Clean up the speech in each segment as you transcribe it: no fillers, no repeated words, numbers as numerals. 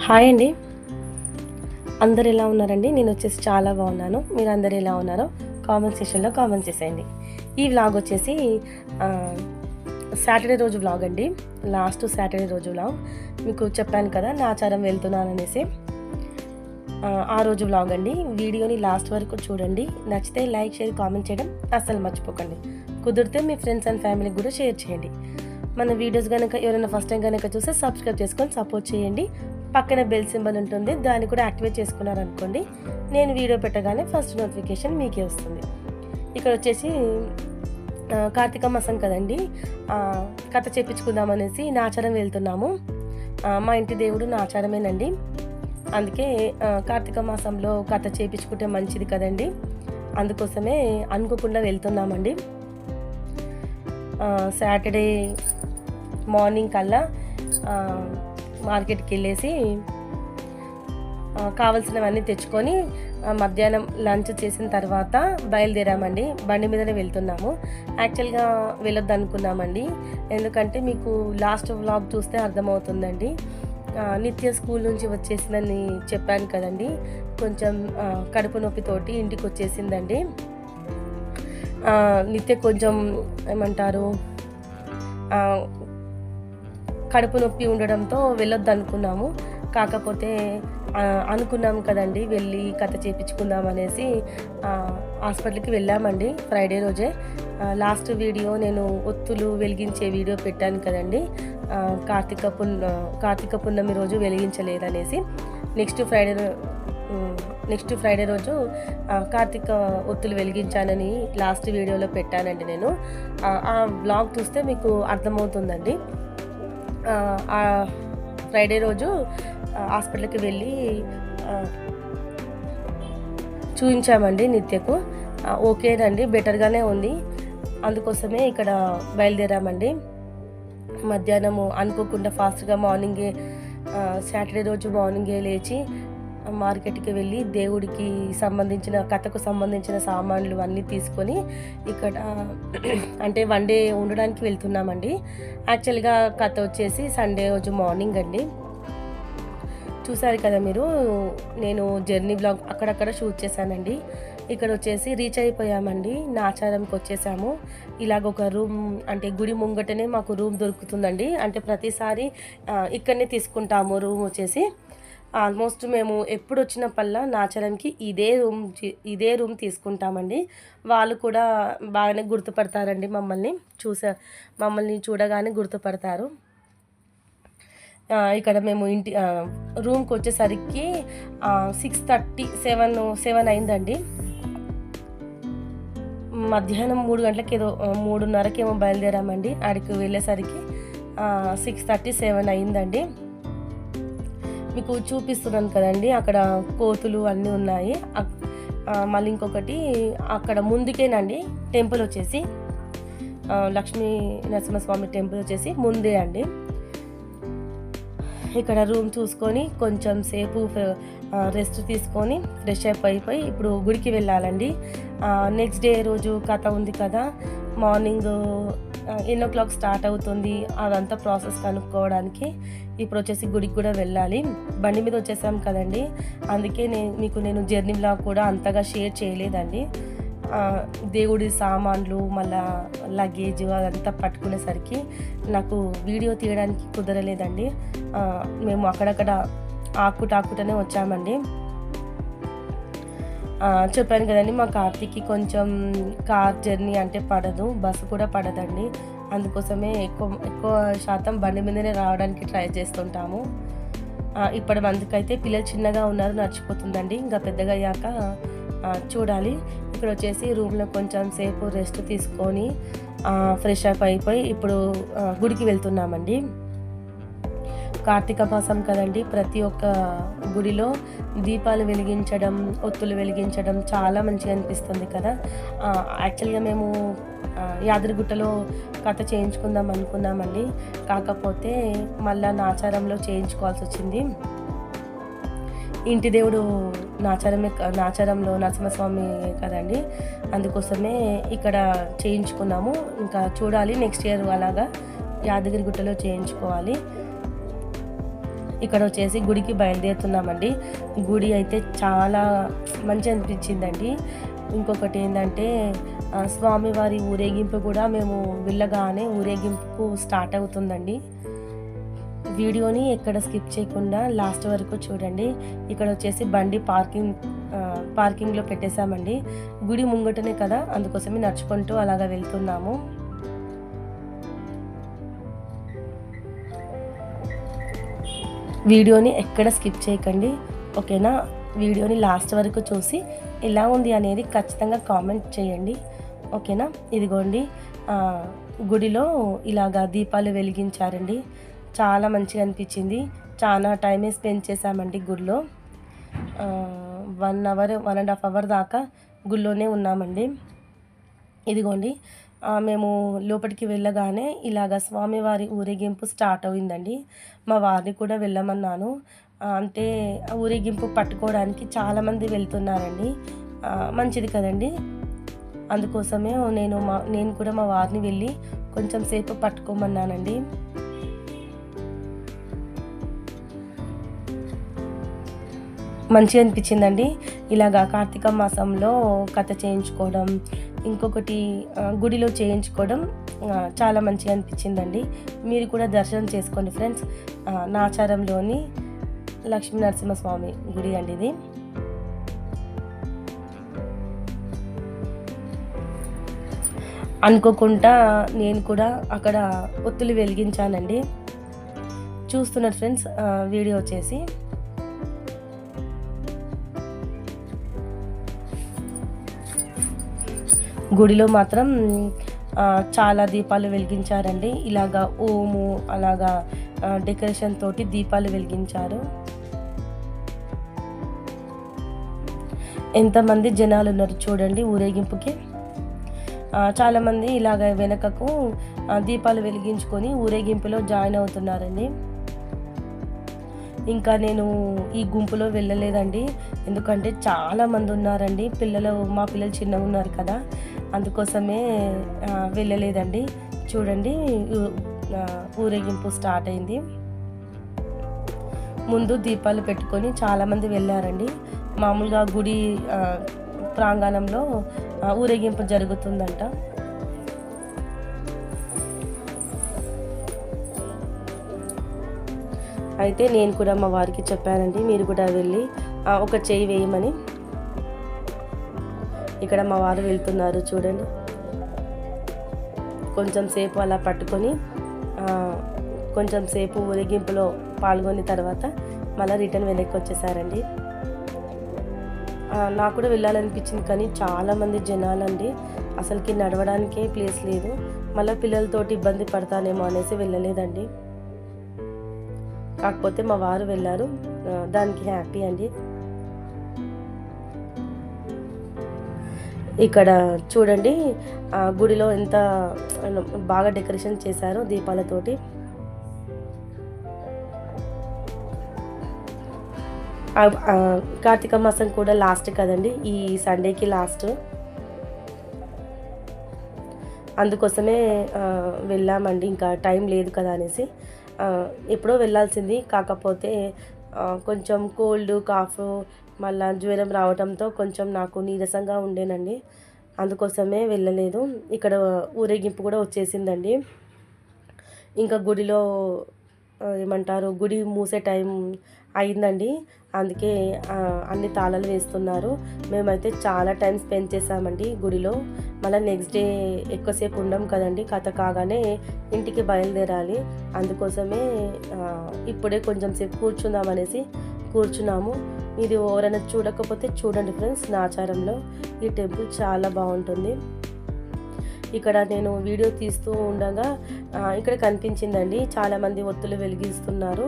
Hi అండి. అందరు ఎలా ఉన్నారండి? నేను వచ్చేసి చాలా బాగున్నాను. మీరు అందరు ఎలా ఉన్నారో కామెంట్ సెక్షన్లో కామెంట్ చేసేయండి. ఈ వ్లాగ్ వచ్చేసి సాటర్డే రోజు వ్లాగ్ అండి. లాస్ట్ సాటర్డే రోజు వ్లాగ్ మీకు చెప్పాను కదా, నాచారం వెళ్తున్నాను అనేసి. ఆ రోజు వ్లాగ్ అండి. వీడియోని లాస్ట్ వరకు చూడండి. నచ్చితే లైక్, షేర్, కామెంట్ చేయడం అస్సలు మర్చిపోకండి. కుదిరితే మీ ఫ్రెండ్స్ అండ్ ఫ్యామిలీకి కూడా షేర్ చేయండి. మన వీడియోస్ కనుక ఎవరైనా ఫస్ట్ టైం కనుక చూస్తే సబ్స్క్రైబ్ చేసుకొని సపోర్ట్ చేయండి. పక్కన బెల్ సింబల్ ఉంటుంది, దాన్ని కూడా యాక్టివేట్ చేసుకున్నారనుకోండి, నేను వీడియో పెట్టగానే ఫస్ట్ నోటిఫికేషన్ మీకే వస్తుంది. ఇక్కడ వచ్చేసి కార్తీక మాసం కదండి, కథ చెప్పించుకుందామనేసి నాచారం వెళ్తున్నాము. మా ఇంటి దేవుడు నాచారమేనండి. అందుకే కార్తీక మాసంలో కథ చేయించుకుంటే మంచిది కదండి, అందుకోసమే అనుకోకుండా వెళ్తున్నామండి. సాటర్డే మార్నింగ్ కల్లా మార్కెట్కి వెళ్ళేసి కావాల్సినవన్నీ తెచ్చుకొని మధ్యాహ్నం లంచ్ చేసిన తర్వాత బయలుదేరామండి. బండి మీదనే వెళ్తున్నాము. యాక్చువల్గా వెళ్ళొద్దు అనుకున్నామండి, ఎందుకంటే మీకు లాస్ట్ వ్లాగ్ చూస్తే అర్థమవుతుందండి. నిత్య స్కూల్ నుంచి వచ్చేసిందని చెప్పాను కదండి, కొంచెం కడుపు నొప్పితోటి ఇంటికి వచ్చేసిందండి. నిత్య కొంచెం ఏమంటారు, కడుపు నొప్పి ఉండడంతో వెళ్ళొద్దు అనుకున్నాము. కాకపోతే అనుకున్నాము కదండి, వెళ్ళి కథ చేయించుకుందాం అనేసి హాస్పిటల్కి వెళ్ళామండి. ఫ్రైడే రోజే లాస్ట్ వీడియో నేను ఒత్తులు వెలిగించే వీడియో పెట్టాను కదండి. కార్తీక పున్నమి రోజు వెలిగించలేదనేసి నెక్స్ట్ ఫ్రైడే రోజు కార్తీక ఒత్తులు వెలిగించానని లాస్ట్ వీడియోలో పెట్టానండి నేను. ఆ బ్లాగ్ చూస్తే మీకు అర్థమవుతుందండి. ఆ ఫ్రైడే రోజు హాస్పిటల్కి వెళ్ళి చూపించామండి నిత్యకు. ఓకేనండి, బెటర్గానే ఉంది. అందుకోసమే ఇక్కడ బయలుదేరామండి. మధ్యాహ్నము అనుకోకుండా ఫాస్ట్గా మార్నింగే సాటర్డే రోజు మార్నింగే లేచి మార్కెట్కి వెళ్ళి దేవుడికి సంబంధించిన కథకు సంబంధించిన సామాన్లు అన్నీ తీసుకొని ఇక్కడ అంటే వన్ డే ఉండడానికి వెళ్తున్నామండి. యాక్చువల్గా కథ వచ్చేసి సండే రోజు మార్నింగ్ అండి. చూసారు కదా మీరు, నేను జర్నీ బ్లాగ్ అక్కడక్కడ షూట్ చేశానండి. ఇక్కడ వచ్చేసి రీచ్ అయిపోయామండి, నాచారంకి వచ్చేసాము. ఇలాగ ఒక రూమ్, అంటే గుడి ముంగటనే మాకు రూమ్ దొరుకుతుందండి. అంటే ప్రతిసారి ఇక్కడనే తీసుకుంటాము రూమ్ వచ్చేసి. ఆల్మోస్ట్ మేము ఎప్పుడు వచ్చినప్పల్లా నాచారంకి ఇదే రూమ్ తీసుకుంటామండి. వాళ్ళు కూడా బాగానే గుర్తుపడతారండి, మమ్మల్ని చూడగానే గుర్తుపడతారు. ఇక్కడ మేము రూమ్కి వచ్చేసరికి 6:30, 7 అయిందండి. మధ్యాహ్నం 3 గంటలకి ఏదో 3:30కి ఏమో బయలుదేరామండి. ఆడికి వెళ్ళేసరికి 6:30, 7 అయిందండి. మీకు చూపిస్తున్నాను కదండి, అక్కడ కోతులు అన్నీ ఉన్నాయి. మళ్ళీ ఇంకొకటి అక్కడ ముందుకేనండి టెంపుల్ వచ్చేసి లక్ష్మీ నరసింహస్వామి టెంపుల్ వచ్చేసి ముందే అండి. ఇక్కడ రూమ్ చూసుకొని కొంచెం సేపు రెస్ట్ తీసుకొని ఫ్రెష్ అప్ అయిపోయి ఇప్పుడు గుడికి వెళ్ళాలండి. నెక్స్ట్ డే రోజు కథ ఉంది కదా, మార్నింగ్ 8 o'clock స్టార్ట్ అవుతుంది. అదంతా ప్రాసెస్ కనుక్కోవడానికి ఇప్పుడు వచ్చేసి గుడికి కూడా వెళ్ళాలి. బండి మీద వచ్చేసాం కదండి, అందుకే నేను జర్నీ బ్లాగ్ కూడా అంతగా షేర్ చేయలేదండి. దేవుడి సామాన్లు మళ్ళా లగేజ్ అదంతా పట్టుకునేసరికి నాకు వీడియో తీయడానికి కుదరలేదండి. మేము అక్కడక్కడ ఆకుటాకుటనే వచ్చామండి. చెప్పాను కదండి, మా కార్తీక్కి కొంచెం కార్ జర్నీ అంటే పడదు, బస్సు కూడా పడదండి. అందుకోసమే ఎక్కువ శాతం బండి మీదనే రావడానికి ట్రై చేస్తుంటాము. ఇప్పటి మందికైతే పిల్లలు చిన్నగా ఉన్నారు, నడిచిపోతుందండి. ఇంకా పెద్దగా అయ్యాక చూడాలి. ఇక్కడ వచ్చేసి రూమ్లో కొంచెం సేపు రెస్ట్ తీసుకొని ఫ్రెష్ అప్ అయిపోయి ఇప్పుడు గుడికి వెళ్తున్నామండి. కార్తీక మాసం కదండి, ప్రతి ఒక్క గుడిలో దీపాలు వెలిగించడం, ఒత్తులు వెలిగించడం చాలా మంచిగా అనిపిస్తుంది కదా. యాక్చువల్గా మేము యాదగిరిగుట్టలో కథ చేయించుకుందాం అనుకున్నామండి, కాకపోతే మళ్ళా నాచారంలో చేయించుకోవాల్సి వచ్చింది. ఇంటి దేవుడు నాచారంలో నరసింహస్వామి కదండి, అందుకోసమే ఇక్కడ చేయించుకున్నాము. ఇంకా చూడాలి, నెక్స్ట్ ఇయర్ అలాగా యాదగిరిగుట్టలో చేయించుకోవాలి. ఇక్కడ వచ్చేసి గుడికి బయలుదేరుతున్నామండి. గుడి అయితే చాలా మంచి అనిపించిందండి. ఇంకొకటి ఏంటంటే స్వామివారి ఊరేగింపు కూడా మేము వెళ్ళగానే ఊరేగింపు స్టార్ట్ అవుతుందండి. వీడియోని ఎక్కడ స్కిప్ చేయకుండా లాస్ట్ వరకు చూడండి. ఇక్కడ వచ్చేసి బండి పార్కింగ్లో పెట్టేశామండి. గుడి ముంగటనే కదా, అందుకోసమే నడుచుకుంటూ అలాగా వెళ్తున్నాము. వీడియోని ఎక్కడ స్కిప్ చేయకండి, ఓకేనా? వీడియోని లాస్ట్ వరకు చూసి ఎలా ఉంది అనేది ఖచ్చితంగా కామెంట్ చేయండి, ఓకేనా? ఇదిగోండి గుడిలో ఇలాగా దీపాలు వెలిగించారండి. చాలా మంచిగా అనిపించింది. చాలా టైమే స్పెండ్ చేశామండి గుడిలో. 1.5 అవర్ దాకా గుడిలోనే ఉన్నామండి. ఇదిగోండి మేము లోపలికి వెళ్ళగానే ఇలాగ స్వామివారి ఊరేగింపు స్టార్ట్ అయిందండి. మా వారిని కూడా వెళ్ళమన్నాను. అంటే ఊరేగింపు పట్టుకోవడానికి చాలామంది వెళ్తున్నారండి. మంచిది కదండి. అందుకోసమే నేను కూడా మా వారిని వెళ్ళి కొంచెం సేపు పట్టుకోమన్నానండి. మంచిగా అనిపించిందండి. ఇలాగా కార్తీక మాసంలో కథ చేయించుకోవడం, ఇంకొకటి గుడిలో చేయించుకోవడం చాలా మంచిగా అనిపించిందండి. మీరు కూడా దర్శనం చేసుకోండి ఫ్రెండ్స్. నాచారంలోని లక్ష్మీ నరసింహస్వామి గుడి అండి ఇది. అనుకోకుండా నేను కూడా అక్కడ ఒత్తులు వెలిగించానండి. చూస్తున్నారు ఫ్రెండ్స్ వీడియో వచ్చేసి. గుడిలో మాత్రం చాలా దీపాలు వెలిగించారండి. ఇలాగా ఓము అలాగా డెకరేషన్ తోటి దీపాలు వెలిగించారు. ఎంతమంది జనాలు ఉన్నారు చూడండి ఊరేగింపుకి. చాలామంది ఇలాగ వెనకకు దీపాలు వెలిగించుకొని ఊరేగింపులో జాయిన్ అవుతున్నారండి. ఇంకా నేను ఈ గుంపులో వెళ్ళలేదండి, ఎందుకంటే చాలామంది ఉన్నారండి. మా పిల్లలు చిన్నగా ఉన్నారు కదా, అందుకోసమే వెళ్ళలేదండి. చూడండి ఊరేగింపు స్టార్ట్ అయింది. ముందు దీపాలు పెట్టుకొని చాలామంది వెళ్ళారండి. మామూలుగా గుడి ప్రాంగణంలో ఊరేగింపు జరుగుతుందంట. అయితే నేను కూడా మా వారికి చెప్పానండి, మీరు కూడా వెళ్ళి ఒక చెయ్యి వేయమని. ఇక్కడ మా వారు వెళ్తున్నారు చూడండి. కొంచెం సేపు అలా పట్టుకొని కొంచెం సేపు ఊరేగింపులో పాల్గొని తర్వాత మళ్ళీ రిటర్న్ వెనక్కి వచ్చేసారండి. నాకు కూడా వెళ్ళాలనిపించింది, కానీ చాలామంది జనాలండి, అసలుకి నడవడానికే ప్లేస్ లేదు. మళ్ళీ పిల్లలతోటి ఇబ్బంది పడతానేమో అనేసి వెళ్ళలేదండి. కాకపోతే మా వారు వెళ్ళారు, దానికి హ్యాపీ అండి. ఇక్కడ చూడండి గుడిలో ఎంత బాగా డెకరేషన్ చేశారో దీపాలతోటి. కార్తీక మాసం కూడా లాస్ట్ కదండి, ఈ సండేకి లాస్ట్. అందుకోసమే వెళ్ళామండి, ఇంకా టైం లేదు కదా అనేసి. ఎప్పుడో వెళ్ళాల్సింది, కాకపోతే కొంచెం కోల్డ్ కాఫ్ మళ్ళీ జ్వరం రావడంతో కొంచెం నాకు నీరసంగా ఉండేనండి, అందుకోసమే వెళ్ళలేదు. ఇక్కడ ఊరేగింపు కూడా వచ్చేసిందండి. ఇంకా గుడిలో ఏమంటారు, గుడి మూసే టైం అయిందండి, అందుకే అన్ని తాళాలు వేస్తున్నారు. మేమైతే చాలా టైం స్పెండ్ చేసామండి గుడిలో. మళ్ళీ నెక్స్ట్ డే ఎక్కువసేపు ఉండం కదండి, కథ కాగానే ఇంటికి బయలుదేరాలి. అందుకోసమే ఇప్పుడే కొంచెం సేపు కూర్చుందామనేసి కూర్చున్నాము. మీరు ఎవరైనా చూడకపోతే చూడండి ఫ్రెండ్స్, నాచారంలో ఈ టెంపుల్ చాలా బాగుంటుంది. ఇక్కడ నేను వీడియో తీస్తూ ఉండగా ఇక్కడ కనిపించిందండి, చాలామంది ఒత్తులు వెలిగిస్తున్నారు.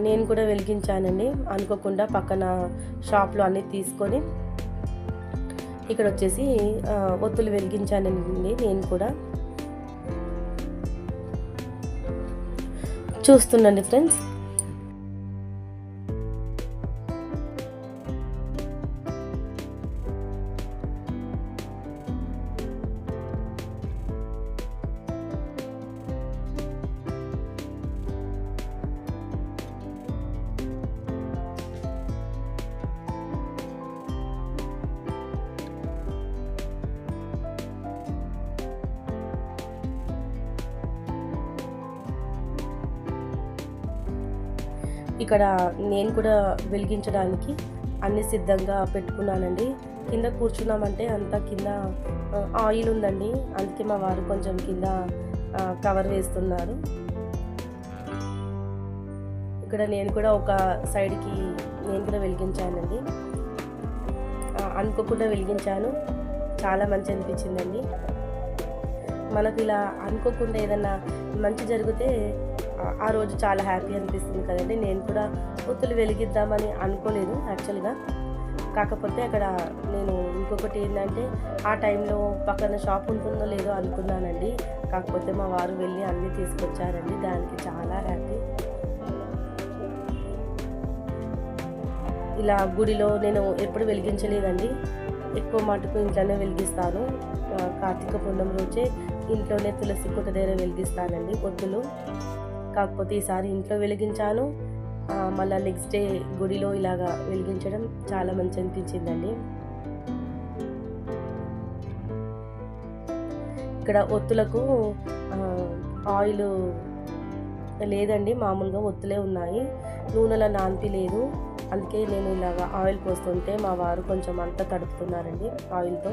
నేను కూడా వెలిగించానండి, అనుకోకుండా పక్కన షాప్లో అన్నీ తీసుకొని ఇక్కడ వచ్చేసి ఒత్తులు వెలిగించానండి. నేను కూడా చూస్తుండండి ఫ్రెండ్స్. ఇక్కడ నేను కూడా వెలిగించడానికి అన్ని సిద్ధంగా పెట్టుకున్నానండి. కింద కూర్చున్నామంటే అంతా కింద ఆయిల్ ఉందండి, అందుకే మా వారు కొంచెం కింద కవర్ వేస్తున్నారు. ఇక్కడ నేను కూడా ఒక సైడ్కి నేను కూడా వెలిగించానండి. అనుకోకుండా వెలిగించాను, చాలా మంచి అనిపించిందండి. మనకు ఇలా అనుకోకుండా ఏదన్నా మంచి జరిగితే ఆ రోజు చాలా హ్యాపీ అనిపిస్తుంది కదండి. నేను కూడా ఒత్తులు వెలిగిద్దామని అనుకోలేదు యాక్చువల్గా. కాకపోతే అక్కడ నేను ఇంకొకటి ఏంటంటే ఆ టైంలో పక్కన షాప్ ఉంటుందో లేదో అనుకున్నానండి. కాకపోతే మా వారు వెళ్ళి అన్నీ తీసుకొచ్చారండి, దానికి చాలా హ్యాపీ. ఇలా గుడిలో నేను ఎప్పుడు వెలిగించలేదండి, ఎక్కువ మటుకు ఇంట్లోనే వెలిగిస్తాను. కార్తీక పూర్ణం రోజే ఇంట్లోనే తులసి కోట దగ్గర వెలిగిస్తానండి ఒత్తులు. కాకపోతే ఈసారి ఇంట్లో వెలిగించాను, మళ్ళీ నెక్స్ట్ డే గుడిలో ఇలాగా వెలిగించడం చాలా మంచి అనిపించిందండి. ఇక్కడ ఒత్తులకు ఆయిల్ లేదండి, మామూలుగా ఒత్తులే ఉన్నాయి, నూనెల నాన్పి లేదు. అందుకే నేను ఇలాగా ఆయిల్ పోస్తుంటే మా వారు కొంచెం అంతా తడుపుతున్నారండి ఆయిల్తో.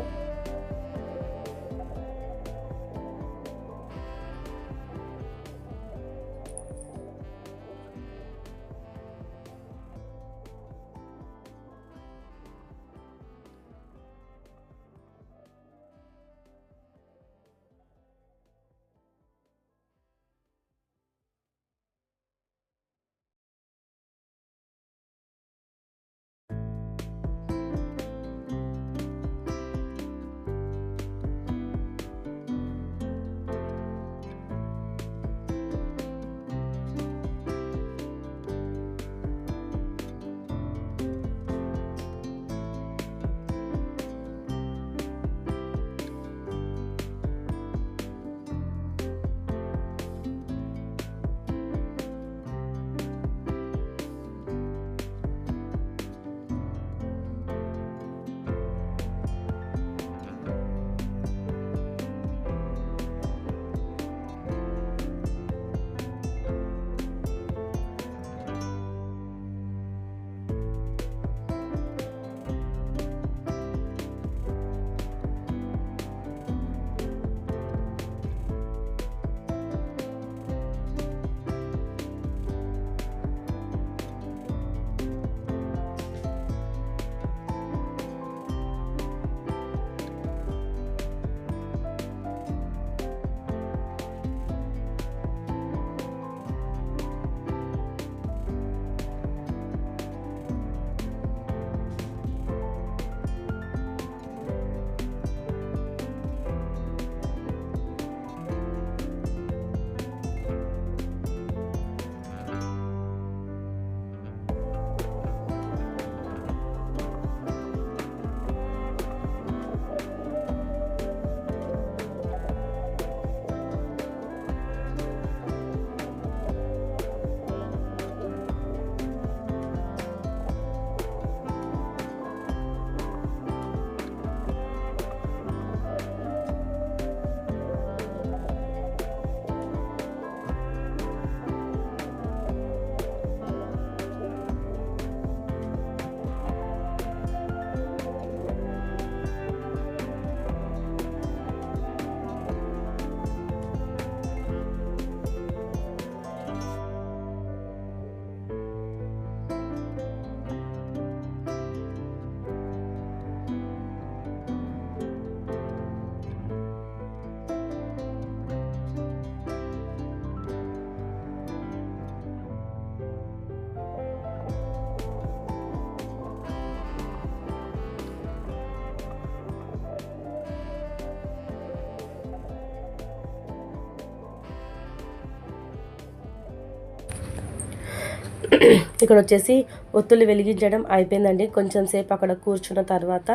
ఇక్కడ వచ్చేసి ఒత్తులు వెలిగించడం అయిపోయిందండి. కొంచెం సేపు అక్కడ కూర్చున్న తర్వాత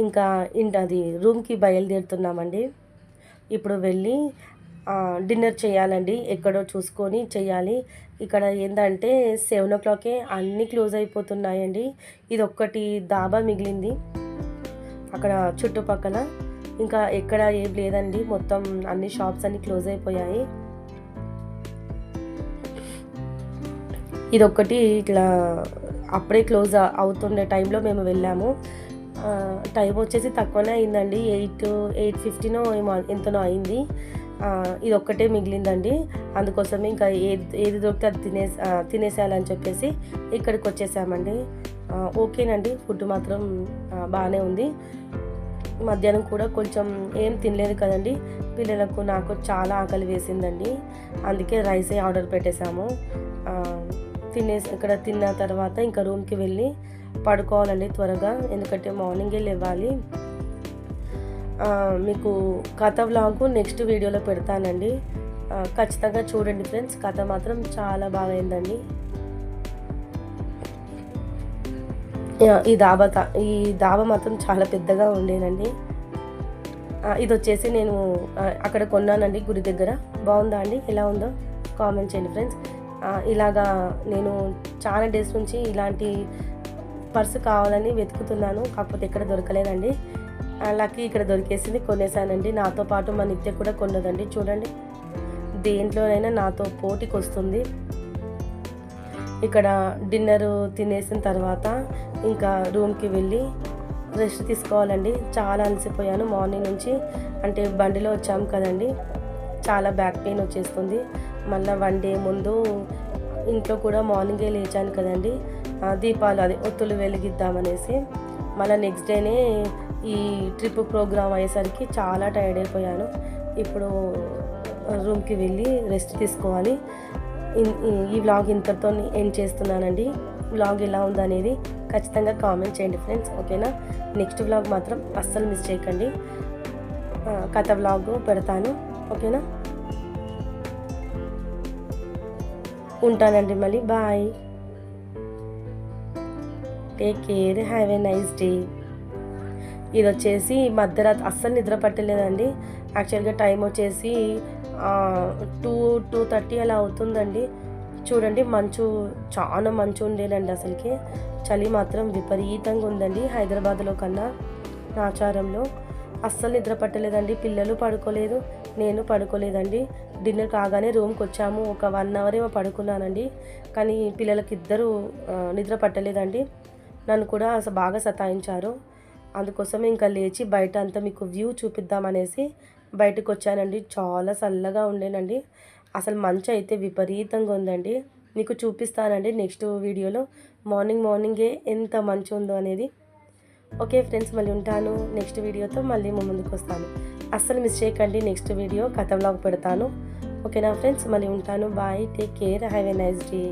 ఇంకా అది రూమ్కి బయలుదేరుతున్నామండి. ఇప్పుడు వెళ్ళి డిన్నర్ చేయాలండి, ఎక్కడో చూసుకొని చేయాలి. ఇక్కడ ఏంటంటే 7 o'clockకే అన్నీ క్లోజ్ అయిపోతున్నాయండి. ఇది ఒక్కటి దాబా మిగిలింది అక్కడ చుట్టుపక్కల, ఇంకా ఎక్కడ ఏం లేదండి, మొత్తం అన్ని షాప్స్ అన్నీ క్లోజ్ అయిపోయాయి. ఇదొక్కటి ఇట్లా అప్పుడే క్లోజ్ అవుతుండే టైంలో మేము వెళ్ళాము. టైం వచ్చేసి తక్కువనే అయిందండి, 8:15 ఏమో ఎంతనో అయింది. ఇదొక్కటే మిగిలిందండి. అందుకోసమే ఇంకా ఏది దొరికితే అది తినేసేయాలని చెప్పేసి ఇక్కడికి వచ్చేసామండి. ఓకేనండి, ఫుడ్ మాత్రం బాగానే ఉంది. మధ్యాహ్నం కూడా కొంచెం ఏం తినలేదు కదండి, పిల్లలకు నాకు చాలా ఆకలి వేసిందండి. అందుకే రైసే ఆర్డర్ పెట్టేశాము. ఇక్కడ తిన్న తర్వాత ఇంకా రూమ్కి వెళ్ళి పడుకోవాలండి త్వరగా, ఎందుకంటే మార్నింగే లేవాలి. మీకు కథ వ్లాగు నెక్స్ట్ వీడియోలో పెడతానండి, ఖచ్చితంగా చూడండి ఫ్రెండ్స్. కథ మాత్రం చాలా బాగా అయిందండి. ఈ దాబా మాత్రం చాలా పెద్దగా ఉండేనండి. ఇది వచ్చేసి నేను అక్కడ కొన్నానండి గుడి దగ్గర. బాగుందా అండి, ఎలా ఉందో కామెంట్ చేయండి ఫ్రెండ్స్. ఇలాగా నేను చాలా డేస్ నుంచి ఇలాంటి పర్సు కావాలని వెతుకుతున్నాను, కాకపోతే ఎక్కడ దొరకలేదండి. లక్కీ ఇక్కడ దొరికేసింది, కొనేసానండి. నాతో పాటు మా నిత్య కూడా కొన్నదండి. చూడండి, దేంట్లోనైనా నాతో పోటీకి వస్తుంది. ఇక్కడ డిన్నర్ తినేసిన తర్వాత ఇంకా రూమ్కి వెళ్ళి రెస్ట్ తీసుకోవాలండి. చాలా అలసిపోయాను మార్నింగ్ నుంచి, అంటే బండిలో వచ్చాము కదండి, చాలా బ్యాక్ పెయిన్ వచ్చేస్తుంది. మళ్ళీ 1 డే ముందు ఇంట్లో కూడా మార్నింగే లేచాను కదండి, దీపాలు ఒత్తులు వెలిగిద్దామనేసి. మళ్ళీ నెక్స్ట్ డేనే ఈ ట్రిప్ ప్రోగ్రామ్ అయ్యేసరికి చాలా టైర్డ్ అయిపోయాను. ఇప్పుడు రూమ్కి వెళ్ళి రెస్ట్ తీసుకోవాలి. ఈ వ్లాగ్ ఇంతటితో ఎండ్ చేస్తున్నానండి. వ్లాగ్ ఎలా ఉందనేది ఖచ్చితంగా కామెంట్ చేయండి ఫ్రెండ్స్, ఓకేనా. నెక్స్ట్ వ్లాగ్ మాత్రం అస్సలు మిస్ చేయకండి, కథ వ్లాగ్ పెడతాను, ఓకేనా. ఉంటానండి, మళ్ళీ bye, take care, have a nice day. ఇది వచ్చేసి మధ్యరాత్రి అస్సలు నిద్ర పట్టలేదండి. యాక్చువల్గా టైం వచ్చేసి 2:30 అలా అవుతుందండి. చూడండి, చాలా మంచు ఉండేనండి. అసలుకి చలి మాత్రం విపరీతంగా ఉందండి హైదరాబాద్లో కన్నా. నాచారంలో అస్సలు నిద్ర పట్టలేదండి. పిల్లలు పడుకోలేదు, నేను పడుకోలేదండి. డిన్నర్ కాగానే రూమ్కి వచ్చాము, ఒక 1 అవర్ ఏమో పడుకున్నానండి. కానీ పిల్లలకి ఇద్దరు నిద్ర పట్టలేదండి, నన్ను కూడా బాగా సతాయించారు. అందుకోసమే ఇంకా లేచి బయట అంతా మీకు వ్యూ చూపిద్దామనేసి బయటకు వచ్చానండి. చాలా చల్లగా ఉండేనండి. అసలు మంచు అయితే విపరీతంగా ఉందండి. మీకు చూపిస్తానండి నెక్స్ట్ వీడియోలో, మార్నింగే ఎంత మంచు ఉందో అనేది. ఓకే ఫ్రెండ్స్, మళ్ళీ ఉంటాను నెక్స్ట్ వీడియోతో, మళ్ళీ ముందుకు వస్తాను. అస్సలు మిస్ చేయకండి, నెక్స్ట్ వీడియో కథ వ్లాగ్ పెడతాను, ఓకేనా ఫ్రెండ్స్. మళ్ళీ ఉంటాను, bye, take care, have a nice day.